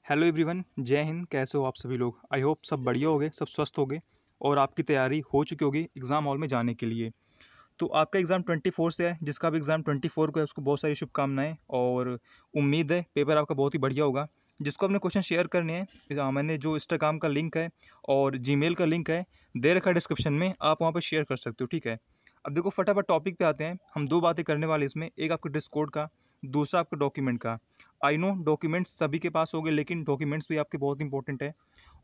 Hello everyone, जय हिंद। कैसे हो आप सभी लोग? आई होप सब बढ़िया होगे, सब स्वस्थ होगे और आपकी तैयारी हो चुकी होगी एग्ज़ाम हॉल में जाने के लिए। तो आपका एग्ज़ाम 24 से है, जिसका भी एग्ज़ाम 24 को है उसको बहुत सारी शुभकामनाएं और उम्मीद है पेपर आपका बहुत ही बढ़िया होगा। जिसको अपने क्वेश्चन शेयर करने हैं, मैंने जो इंस्टाग्राम का लिंक है और जीमेल का लिंक है दे रखा है डिस्क्रिप्शन में, आप वहाँ पर शेयर कर सकते हो, ठीक है। अब देखो फटाफट टॉपिक पे आते हैं। हम दो बातें करने वाले इसमें, एक आपके ड्रेस कोड का, दूसरा आपका डॉक्यूमेंट का। आई नो डॉक्यूमेंट्स सभी के पास होंगे, लेकिन डॉक्यूमेंट्स भी आपके बहुत इंपॉर्टेंट है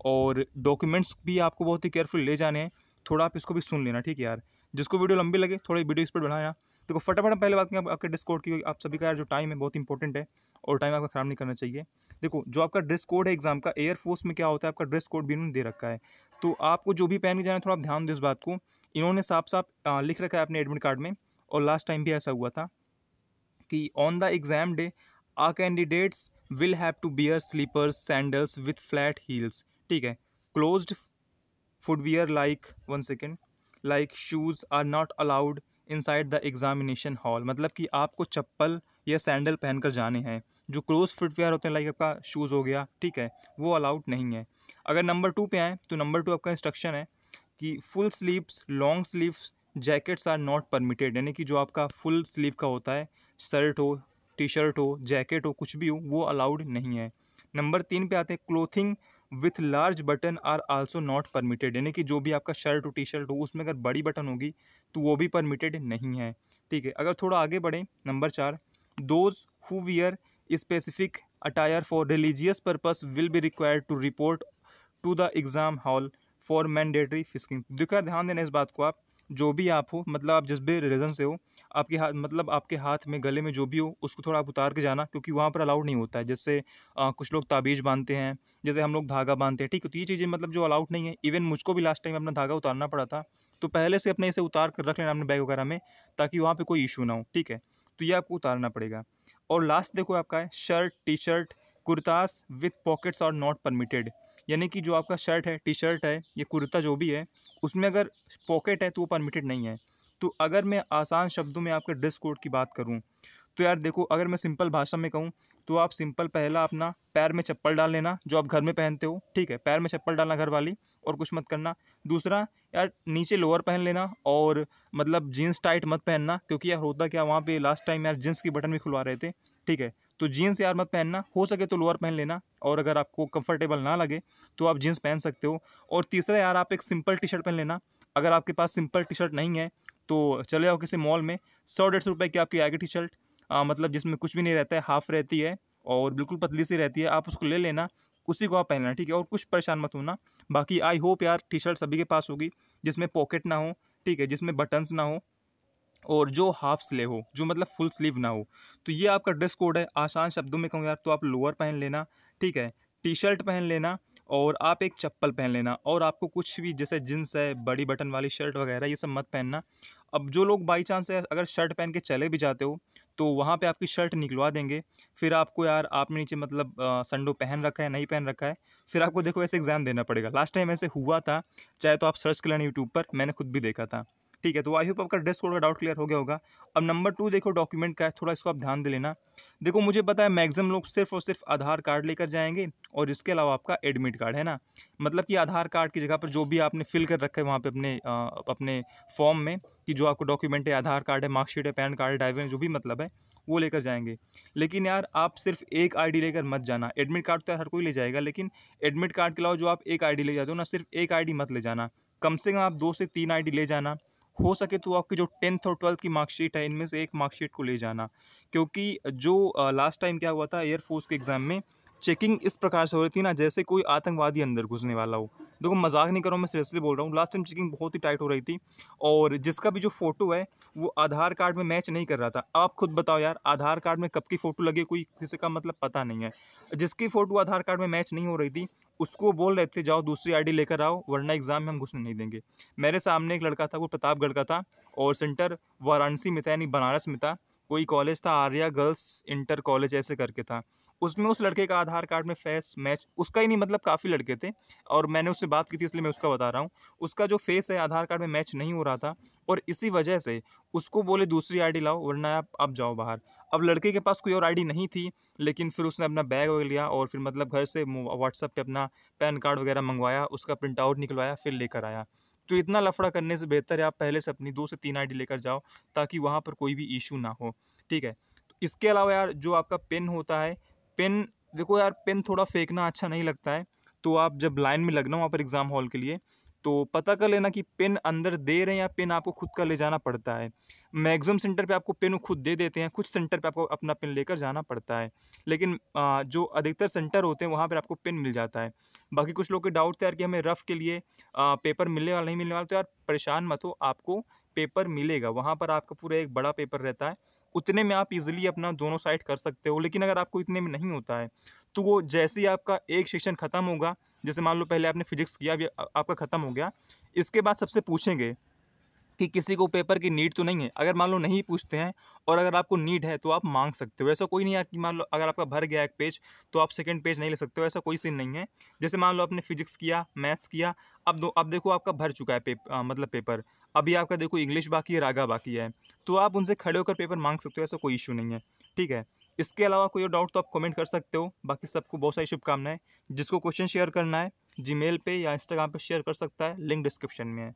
और डॉक्यूमेंट्स भी आपको बहुत ही केयरफुल ले जाने हैं। थोड़ा आप इसको भी सुन लेना, ठीक है यार। जिसको वीडियो लंबी लगे थोड़ी वीडियो स्पीड बढ़ाया। देखो फटाफट हम पहले बात करें आपके ड्रेस कोड की। आप सभी का यार जो टाइम है बहुत इंपॉर्टेंट है और टाइम आपका ख़राब नहीं करना चाहिए। देखो जो आपका ड्रेस कोड है एग्जाम का, एयरफोर्स में क्या होता है आपका ड्रेस कोड भी इन्होंने दे रखा है। तो आपको जो भी पहन के जाना है थोड़ा आप ध्यान दो इस बात को। इन्होंने साफ साफ लिख रखा है अपने एडमिट कार्ड में, और लास्ट टाइम भी ऐसा हुआ था कि on the exam day are candidates will have to wear slippers sandals with flat heels, ठीक है। Closed footwear like one second like shoes are not allowed inside the examination hall. मतलब कि आपको चप्पल या सैंडल पहनकर जाने हैं। जो क्लोज फुटवियर होते हैं लाइक आपका शूज़ हो गया, ठीक है, वो अलाउड नहीं है। अगर नंबर 2 पे आए तो नंबर 2 आपका इंस्ट्रक्शन है कि full sleeves long sleeves jackets are not permitted. यानी कि जो आपका फुल स्लीव का होता है, शर्ट हो, टी शर्ट हो, जैकेट हो, कुछ भी हो, वो अलाउड नहीं है। नंबर 3 पे आते हैं, clothing with large button are also not permitted. यानी कि जो भी आपका शर्ट हो, टी शर्ट हो, उसमें अगर बड़ी बटन होगी तो वो भी परमिटेड नहीं है, ठीक है। अगर थोड़ा आगे बढ़ें, number 4, those who wear specific attire for religious purpose will be required to report to the exam hall for mandatory frisking. देखो यार ध्यान देना इस बात को। आप जो भी आप हो, मतलब आप जिस भी रिलीजन से हो, आपके हाथ मतलब आपके हाथ में गले में जो भी हो उसको थोड़ा आप उतार के जाना, क्योंकि वहाँ पर अलाउड नहीं होता है। जैसे कुछ लोग ताबीज़ बांधते हैं, जैसे हम लोग धागा बांधते हैं, ठीक है। तो ये चीज़ें मतलब जो अलाउड नहीं है। इवन मुझको भी लास्ट टाइम अपना धागा उतारना पड़ा था, तो पहले से अपने इसे उतार कर रख लेना अपने बैग वगैरह में, ताकि वहाँ पर कोई इशू ना हो, ठीक है। तो ये आपको उतारना पड़ेगा। और लास्ट देखो आपका है shirt T shirt kurtas with pockets are not permitted. यानी कि जो आपका शर्ट है, टी शर्ट है, ये कुर्ता जो भी है, उसमें अगर पॉकेट है तो वो परमिटेड नहीं है। तो अगर मैं आसान शब्दों में आपके ड्रेस कोड की बात करूं तो यार देखो, अगर मैं सिंपल भाषा में कहूं तो आप सिंपल पहला अपना पैर में चप्पल डाल लेना जो आप घर में पहनते हो, ठीक है। पैर में चप्पल डालना घर वाली, और कुछ मत करना। दूसरा यार नीचे लोअर पहन लेना, और मतलब जीन्स टाइट मत पहनना, क्योंकि यार होता क्या वहाँ पे लास्ट टाइम यार जीन्स की बटन भी खुलवा रहे थे, ठीक है। तो जीन्स यार मत पहनना, हो सके तो लोअर पहन लेना, और अगर आपको कंफर्टेबल ना लगे तो आप जीन्स पहन सकते हो। और तीसरा यार आप एक सिंपल टी शर्ट पहन लेना। अगर आपके पास सिंपल टी शर्ट नहीं है तो चले जाओ किसी मॉल में, 100-150 रुपये की आपकी आएगी टी शर्ट, मतलब जिसमें कुछ भी नहीं रहता है, हाफ रहती है और बिल्कुल पतली सी रहती है। आप उसको ले लेना, उसी को आप पहन लेना, ठीक है। और कुछ परेशान मत होना। बाकी आई होप यार टी शर्ट सभी के पास होगी जिसमें पॉकेट ना हो, ठीक है, जिसमें बटन्स ना हो, और जो हाफ स्लीव हो, जो मतलब फुल स्लीव ना हो। तो ये आपका ड्रेस कोड है। आसान शब्दों में कहूँ यार तो आप लोअर पहन लेना, ठीक है, टी शर्ट पहन लेना, और आप एक चप्पल पहन लेना। और आपको कुछ भी जैसे जींस है, बड़ी बटन वाली शर्ट वगैरह, ये सब मत पहनना। अब जो लोग बाई चांस है अगर शर्ट पहन के चले भी जाते हो तो वहाँ पे आपकी शर्ट निकलवा देंगे। फिर आपको यार आपने नीचे मतलब संडो पहन रखा है नहीं पहन रखा है, फिर आपको देखो ऐसे एग्ज़ाम देना पड़ेगा। लास्ट टाइम ऐसे हुआ था, चाहे तो आप सर्च कर लेना यूट्यूब पर, मैंने खुद भी देखा था, ठीक है। तो आई होप आपका ड्रेस कोड का डाउट क्लियर हो गया होगा। अब नंबर 2 देखो डॉक्यूमेंट का है, थोड़ा इसको आप ध्यान दे लेना। देखो मुझे पता है मैक्सिमम लोग सिर्फ और सिर्फ आधार कार्ड लेकर जाएंगे, और इसके अलावा आपका एडमिट कार्ड है ना। मतलब कि आधार कार्ड की जगह पर जो भी आपने फिल कर रखा है वहाँ पे अपने फॉर्म में, कि जो आपको डॉक्यूमेंट है, आधार कार्ड है, मार्कशीट है, पैन कार्ड है, ड्राइविंग जो भी मतलब है, वो लेकर जाएंगे। लेकिन यार आप सिर्फ एक आईडी लेकर मत जाना। एडमिट कार्ड तो यार हर कोई ले जाएगा, लेकिन एडमिट कार्ड के अलावा जो आप एक आईडी ले जाते हो ना, सिर्फ एक आईडी मत ले जाना। कम से कम आप 2 से 3 आईडी ले जाना। हो सके तो आपकी जो 10th और 12th की मार्कशीट है, इनमें से एक मार्कशीट को ले जाना। क्योंकि जो लास्ट टाइम क्या हुआ था एयरफोर्स के एग्ज़ाम में, चेकिंग इस प्रकार से हो रही थी ना जैसे कोई आतंकवादी अंदर घुसने वाला हो। देखो मजाक नहीं कर रहा हूँ, मैं सीरियसली बोल रहा हूँ। लास्ट टाइम चेकिंग बहुत ही टाइट हो रही थी, और जिसका भी जो फोटो है वो आधार कार्ड में मैच नहीं कर रहा था। आप खुद बताओ यार, आधार कार्ड में कब की फ़ोटो लगी कोई किसी का मतलब पता नहीं है। जिसकी फ़ोटो आधार कार्ड में मैच नहीं हो रही थी उसको बोल रहे थे जाओ दूसरी आईडी लेकर आओ, वरना एग्ज़ाम में हम घुसने नहीं देंगे। मेरे सामने एक लड़का था, वो प्रतापगढ़ का था, और सेंटर वाराणसी में था, यानी बनारस में था। कोई कॉलेज था आर्या गर्ल्स इंटर कॉलेज ऐसे करके था। उसमें उस लड़के का आधार कार्ड में फेस मैच उसका ही नहीं मतलब काफ़ी लड़के थे और मैंने उससे बात की थी इसलिए मैं उसका बता रहा हूँ। उसका जो फेस है आधार कार्ड में मैच नहीं हो रहा था और इसी वजह से उसको बोले दूसरी आईडी लाओ वरना आप अब जाओ बाहर। अब लड़के के पास कोई और आईडी नहीं थी लेकिन फिर उसने अपना बैग वगैरह लिया और फिर मतलब घर से व्हाट्सएप पे अपना पैन कार्ड वगैरह मंगवाया, उसका प्रिंट आउट निकलवाया, फिर लेकर आया। तो इतना लफड़ा करने से बेहतर है आप पहले से अपनी 2 से 3 आईडी लेकर जाओ ताकि वहाँ पर कोई भी इश्यू ना हो, ठीक है? तो इसके अलावा यार जो आपका पेन होता है, पेन देखो यार पेन थोड़ा फेंकना अच्छा नहीं लगता है, तो आप जब लाइन में लगना वहाँ पर एग्ज़ाम हॉल के लिए, तो पता कर लेना कि पेन अंदर दे रहे हैं या पेन आपको खुद का ले जाना पड़ता है। मैक्सिमम सेंटर पे आपको पेन वो खुद दे देते हैं, कुछ सेंटर पे आपको अपना पेन लेकर जाना पड़ता है। लेकिन जो अधिकतर सेंटर होते हैं वहाँ पर आपको पेन मिल जाता है। बाकी कुछ लोग के डाउट थे यार कि हमें रफ़ के लिए पेपर मिलने वाला नहीं मिलने वाला, तो यार परेशान मत हो, आपको पेपर मिलेगा। वहाँ पर आपका पूरा एक बड़ा पेपर रहता है, उतने में आप ईज़िली अपना दोनों साइड कर सकते हो। लेकिन अगर आपको इतने में नहीं होता है, तो वो जैसे ही आपका एक सेक्शन ख़त्म होगा, जैसे मान लो पहले आपने फिज़िक्स किया, अभी आपका ख़त्म हो गया, इसके बाद सबसे पूछेंगे कि किसी को पेपर की नीड तो नहीं है। अगर मान लो नहीं पूछते हैं और अगर आपको नीड है तो आप माँग सकते हो। ऐसा कोई नहीं है कि मान लो अगर आपका भर गया एक पेज तो आप सेकंड पेज नहीं ले सकते हो, ऐसा कोई सीन नहीं है। जैसे मान लो आपने फिज़िक्स किया, मैथ्स किया, अब देखो आपका भर चुका है मतलब पेपर। अभी आपका देखो इंग्लिश बाकी है, रागा बाकी है। तो आप उनसे खड़े होकर पेपर माँग सकते हो, ऐसा कोई इश्यू नहीं है, ठीक है? इसके अलावा कोई और डाउट तो आप कमेंट कर सकते हो। बाकी सबको बहुत सारी शुभकामनाएँ। जिसको क्वेश्चन शेयर करना है जीमेल पे या इंस्टाग्राम पे शेयर कर सकता है, लिंक डिस्क्रिप्शन में है।